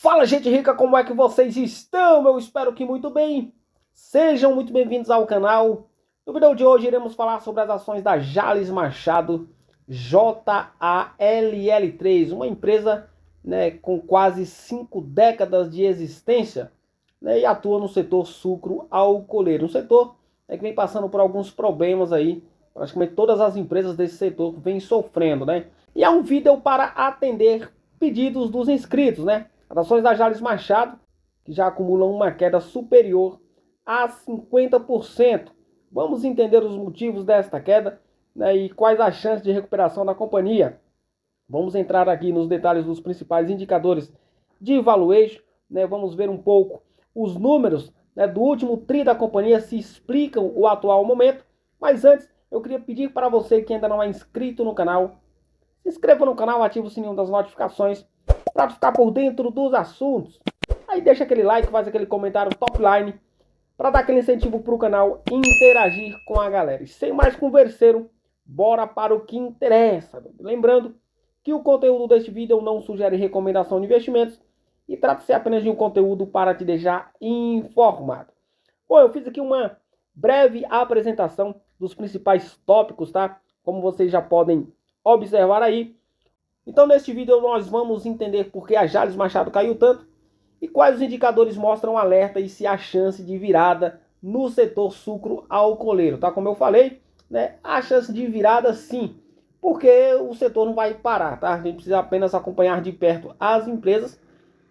Fala, gente rica, como é que vocês estão? Eu espero que muito bem. Sejam muito bem-vindos ao canal. No vídeo de hoje iremos falar sobre as ações da Jalles Machado JALL3, uma empresa, né, com quase 5 décadas de existência, né, e atua no setor sucro-alcooleiro, um setor, né, que vem passando por alguns problemas aí. Praticamente todas as empresas desse setor vêm sofrendo, né? E é um vídeo para atender pedidos dos inscritos, né? As ações da Jalles Machado, que já acumulam uma queda superior a 50%. Vamos entender os motivos desta queda, né, e quais as chances de recuperação da companhia. Vamos entrar aqui nos detalhes dos principais indicadores de valuation, né? Vamos ver um pouco os números, né, do último TRI da companhia, se explicam o atual momento. Mas antes, eu queria pedir para você que ainda não é inscrito no canal, se inscreva no canal, ative o sininho das notificações para ficar por dentro dos assuntos. Aí deixa aquele like, faz aquele comentário top line para dar aquele incentivo para o canal interagir com a galera. E sem mais converseiro, bora para o que interessa. Lembrando que o conteúdo deste vídeo não sugere recomendação de investimentos e trata-se apenas de um conteúdo para te deixar informado. Bom, eu fiz aqui uma breve apresentação dos principais tópicos, tá? Como vocês já podem observar aí. Então, neste vídeo nós vamos entender por que a Jalles Machado caiu tanto e quais os indicadores mostram alerta e se há chance de virada no setor sucro-alcooleiro, tá? Como eu falei, né, há chance de virada sim, porque o setor não vai parar, tá? A gente precisa apenas acompanhar de perto as empresas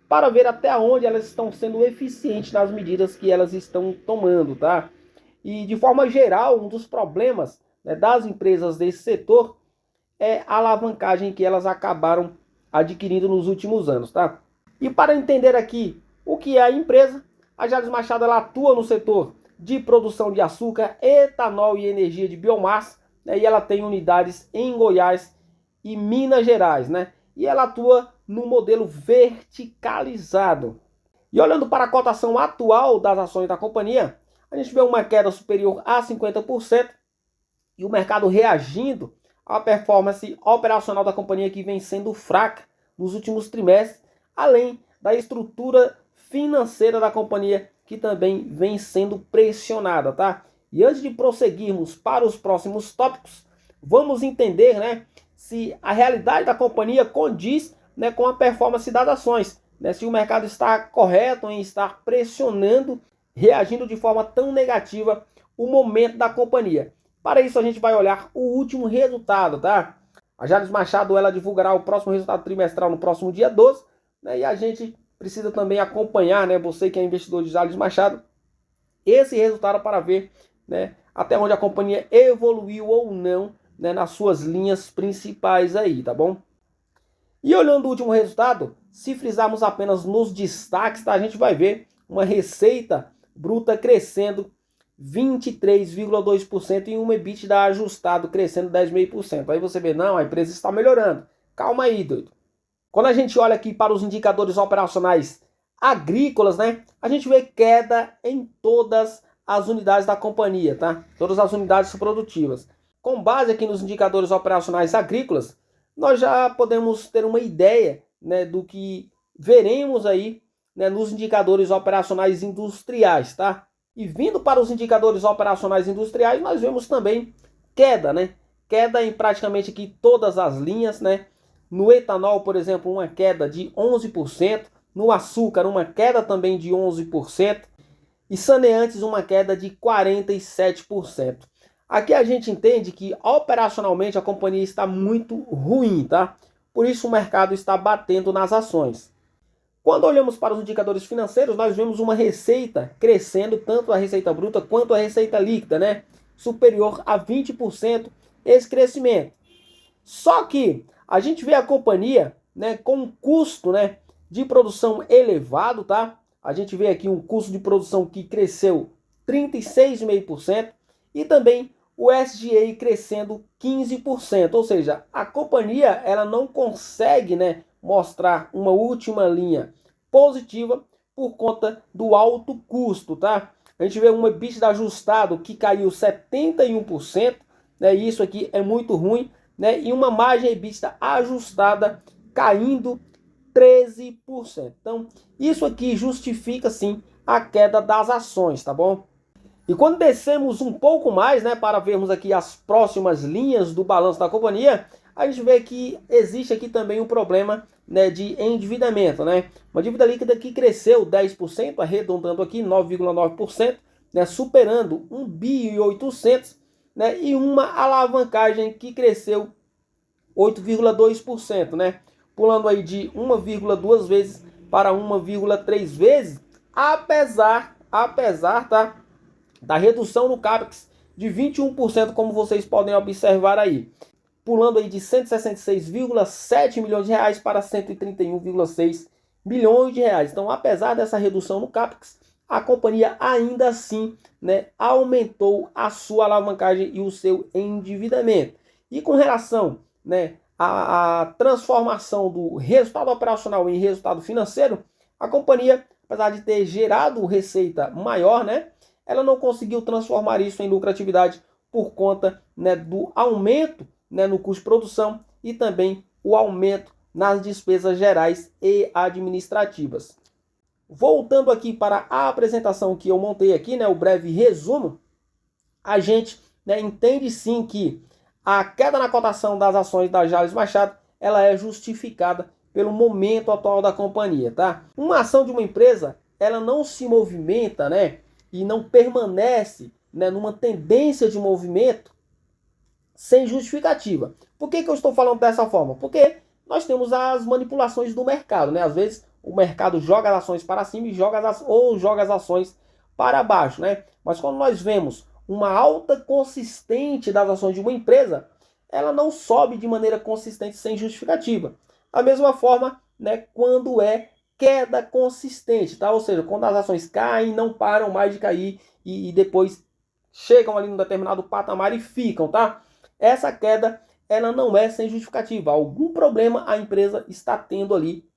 para ver até onde elas estão sendo eficientes nas medidas que elas estão tomando, tá? E de forma geral, um dos problemas, né, das empresas desse setor é a alavancagem que elas acabaram adquirindo nos últimos anos, tá? E para entender aqui o que é a empresa, a Jalles Machado ela atua no setor de produção de açúcar, etanol e energia de biomassa, né? E ela tem unidades em Goiás e Minas Gerais, né? E ela atua no modelo verticalizado. E olhando para a cotação atual das ações da companhia, a gente vê uma queda superior a 50% e o mercado reagindo à performance operacional da companhia, que vem sendo fraca nos últimos trimestres, além da estrutura financeira da companhia, que também vem sendo pressionada, tá? E antes de prosseguirmos para os próximos tópicos, vamos entender, né, se a realidade da companhia condiz, né, com a performance das ações, né, se o mercado está correto em estar pressionando, reagindo de forma tão negativa o momento da companhia. Para isso a gente vai olhar o último resultado, tá? A Jalles Machado ela divulgará o próximo resultado trimestral no próximo dia 12, né, e a gente precisa também acompanhar, né, você que é investidor de Jalles Machado, esse resultado para ver, né, até onde a companhia evoluiu ou não, né, nas suas linhas principais aí, tá bom? E olhando o último resultado, se frisarmos apenas nos destaques, tá, a gente vai ver uma receita bruta crescendo 23,2% e um EBITDA ajustado crescendo 10,5%. Aí você vê, não, a empresa está melhorando. Calma aí, doido. Quando a gente olha aqui para os indicadores operacionais agrícolas, né, a gente vê queda em todas as unidades da companhia, tá? Todas as unidades produtivas. Com base aqui nos indicadores operacionais agrícolas, nós já podemos ter uma ideia, né, do que veremos aí, né, nos indicadores operacionais industriais, tá? E vindo para os indicadores operacionais industriais, nós vemos também queda, né? Queda em praticamente aqui todas as linhas, né? No etanol, por exemplo, uma queda de 11%. No açúcar, uma queda também de 11%. E saneantes, uma queda de 47%. Aqui a gente entende que operacionalmente a companhia está muito ruim, tá? Por isso o mercado está batendo nas ações. Quando olhamos para os indicadores financeiros, nós vemos uma receita crescendo, tanto a receita bruta quanto a receita líquida, né? Superior a 20% esse crescimento. Só que a gente vê a companhia, né, com um custo, né, de produção elevado, tá? A gente vê aqui um custo de produção que cresceu 36,5% e também o SG&A crescendo 15%. Ou seja, a companhia ela não consegue, né, mostrar uma última linha positiva por conta do alto custo, tá? A gente vê um EBITDA ajustado que caiu 71%, né? Isso aqui é muito ruim, né? E uma margem EBITDA ajustada caindo 13%. Então, isso aqui justifica sim a queda das ações, tá bom? E quando descemos um pouco mais, né, para vermos aqui as próximas linhas do balanço da companhia, a gente vê que existe aqui também um problema, né, de endividamento, né? Uma dívida líquida que cresceu 10%, arredondando aqui 9,9%, né, superando 1,8 bi, né, e uma alavancagem que cresceu 8,2%, né? Pulando aí de 1,2 vezes para 1,3 vezes, apesar, tá, da redução no CAPEX de 21%, como vocês podem observar aí, pulando aí de 166,7 milhões de reais para 131,6 milhões de reais. Então, apesar dessa redução no CAPEX, a companhia ainda assim, né, aumentou a sua alavancagem e o seu endividamento. E com relação, né, à transformação do resultado operacional em resultado financeiro, a companhia, apesar de ter gerado receita maior, né, ela não conseguiu transformar isso em lucratividade por conta, né, do aumento, né, no custo de produção e também o aumento nas despesas gerais e administrativas. Voltando aqui para a apresentação que eu montei aqui, né, o breve resumo, a gente, né, entende sim que a queda na cotação das ações da Jalles Machado, ela é justificada pelo momento atual da companhia, tá? Uma ação de uma empresa, ela não se movimenta, né, e não permanece, né, numa tendência de movimento sem justificativa. Por que eu estou falando dessa forma? Porque nós temos as manipulações do mercado, né? Às vezes o mercado joga as ações para cima e joga as ações para baixo, né? Mas quando nós vemos uma alta consistente das ações de uma empresa, ela não sobe de maneira consistente sem justificativa. Da mesma forma, né, quando é queda consistente, tá? Ou seja, quando as ações caem, não param mais de cair e depois chegam ali num determinado patamar e ficam, tá? Essa queda, ela não é sem justificativa. Algum problema a empresa está tendo ali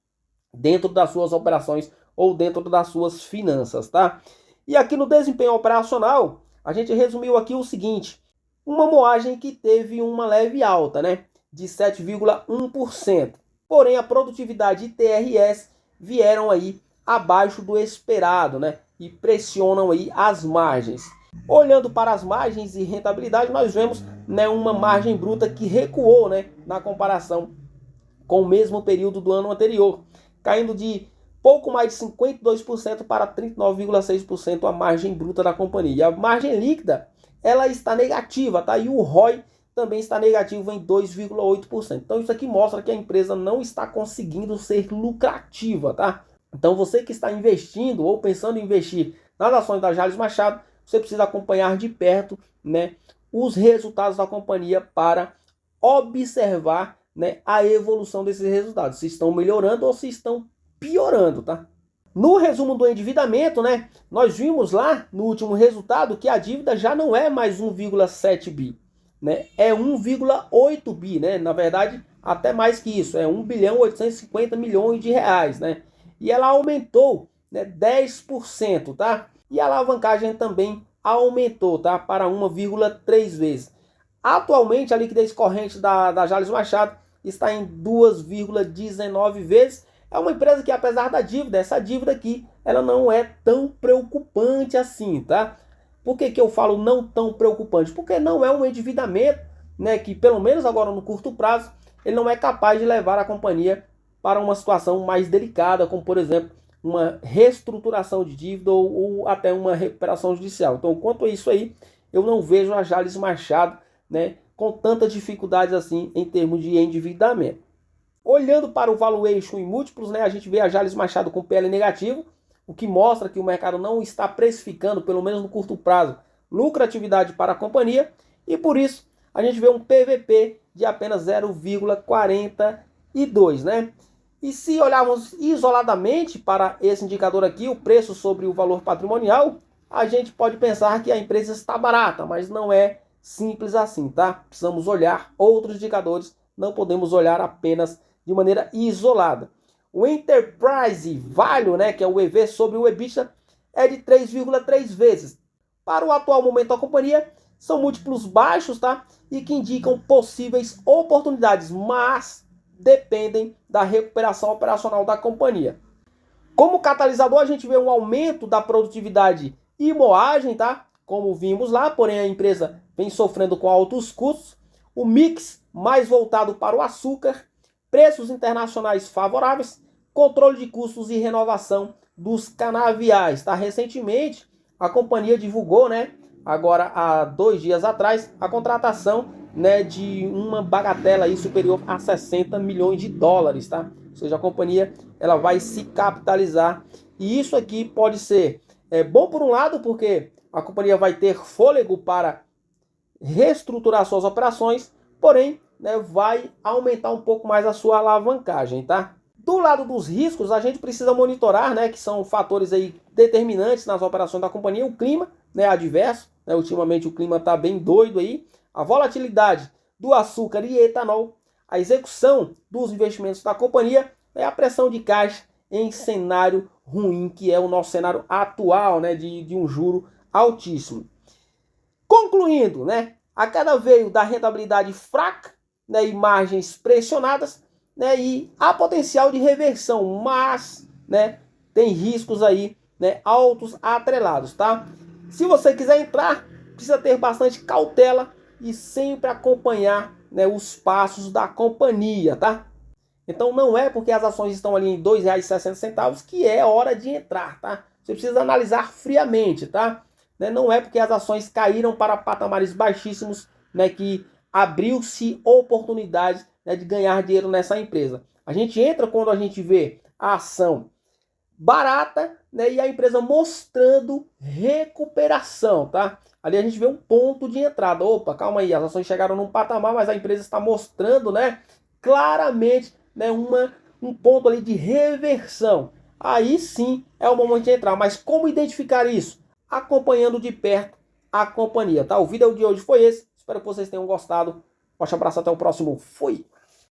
dentro das suas operações ou dentro das suas finanças, tá? E aqui no desempenho operacional, a gente resumiu aqui o seguinte: uma moagem que teve uma leve alta, né, de 7,1%. Porém, a produtividade e TRS vieram aí abaixo do esperado, né, e pressionam aí as margens. Olhando para as margens e rentabilidade, nós vemos, né, uma margem bruta que recuou, né, na comparação com o mesmo período do ano anterior, caindo de pouco mais de 52% para 39,6% a margem bruta da companhia. E a margem líquida, ela está negativa, tá? E o ROI também está negativo em 2,8%. Então isso aqui mostra que a empresa não está conseguindo ser lucrativa, tá? Então você que está investindo ou pensando em investir nas ações da Jalles Machado, você precisa acompanhar de perto, né, os resultados da companhia para observar, né, a evolução desses resultados, se estão melhorando ou se estão piorando, tá? No resumo do endividamento, né, nós vimos lá no último resultado que a dívida já não é mais 1,7 bi, né, é 1,8 bi, né, na verdade até mais que isso, é 1,850 bilhões de reais, né, e ela aumentou, né, 10%, tá? E a alavancagem também aumentou, tá, para 1,3 vezes. Atualmente a liquidez corrente da Jalles Machado está em 2,19 vezes. É uma empresa que, apesar da dívida, essa dívida aqui, ela não é tão preocupante assim, tá? Por que eu falo não tão preocupante? Porque não é um endividamento, né, que pelo menos agora no curto prazo, ele não é capaz de levar a companhia para uma situação mais delicada, como por exemplo, uma reestruturação de dívida ou até uma recuperação judicial. Então, quanto a isso aí, eu não vejo a Jalles Machado, né, com tantas dificuldades assim em termos de endividamento. Olhando para o valuation em múltiplos, né, a gente vê a Jalles Machado com PL negativo, o que mostra que o mercado não está precificando, pelo menos no curto prazo, lucratividade para a companhia, e por isso a gente vê um PVP de apenas 0,42, né? E se olharmos isoladamente para esse indicador aqui, o preço sobre o valor patrimonial, a gente pode pensar que a empresa está barata, mas não é simples assim, tá? Precisamos olhar outros indicadores, não podemos olhar apenas de maneira isolada. O Enterprise Value, né, que é o EV sobre o EBITDA, é de 3,3 vezes. Para o atual momento da companhia, são múltiplos baixos, tá? E que indicam possíveis oportunidades, mas dependem da recuperação operacional da companhia. Como catalisador, a gente vê um aumento da produtividade e moagem, tá? Como vimos lá, porém a empresa vem sofrendo com altos custos, o mix mais voltado para o açúcar, preços internacionais favoráveis, controle de custos e renovação dos canaviais, tá? Recentemente, a companhia divulgou, né, agora há 2 dias atrás, a contratação, né, de uma bagatela aí superior a 60 milhões de dólares, tá? Ou seja, a companhia ela vai se capitalizar. E isso aqui pode ser bom por um lado, porque a companhia vai ter fôlego para reestruturar suas operações, porém, né, vai aumentar um pouco mais a sua alavancagem, tá? Do lado dos riscos, a gente precisa monitorar, né, que são fatores aí determinantes nas operações da companhia, o clima, né, adverso, né, ultimamente o clima está bem doido aí, a volatilidade do açúcar e etanol, a execução dos investimentos da companhia, né, a pressão de caixa em cenário ruim, que é o nosso cenário atual, né, de um juro altíssimo. Concluindo, né, a queda veio da rentabilidade fraca, né, e margens pressionadas, né, e há potencial de reversão, mas, né, tem riscos aí, né, altos atrelados, tá? Se você quiser entrar, precisa ter bastante cautela e sempre acompanhar, né, os passos da companhia, tá? Então não é porque as ações estão ali em R$ 2,60 que é hora de entrar, tá? Você precisa analisar friamente, tá? Não é porque as ações caíram para patamares baixíssimos, né, que abriu-se oportunidade, né, de ganhar dinheiro nessa empresa. A gente entra quando a gente vê a ação barata, né, e a empresa mostrando recuperação, tá? Ali a gente vê um ponto de entrada. Opa, calma aí, as ações chegaram num patamar, mas a empresa está mostrando, né, claramente, né, um ponto ali de reversão. Aí sim é o momento de entrar. Mas como identificar isso? Acompanhando de perto a companhia, tá? O vídeo de hoje foi esse. Espero que vocês tenham gostado. Forte abraço, até o próximo. Fui!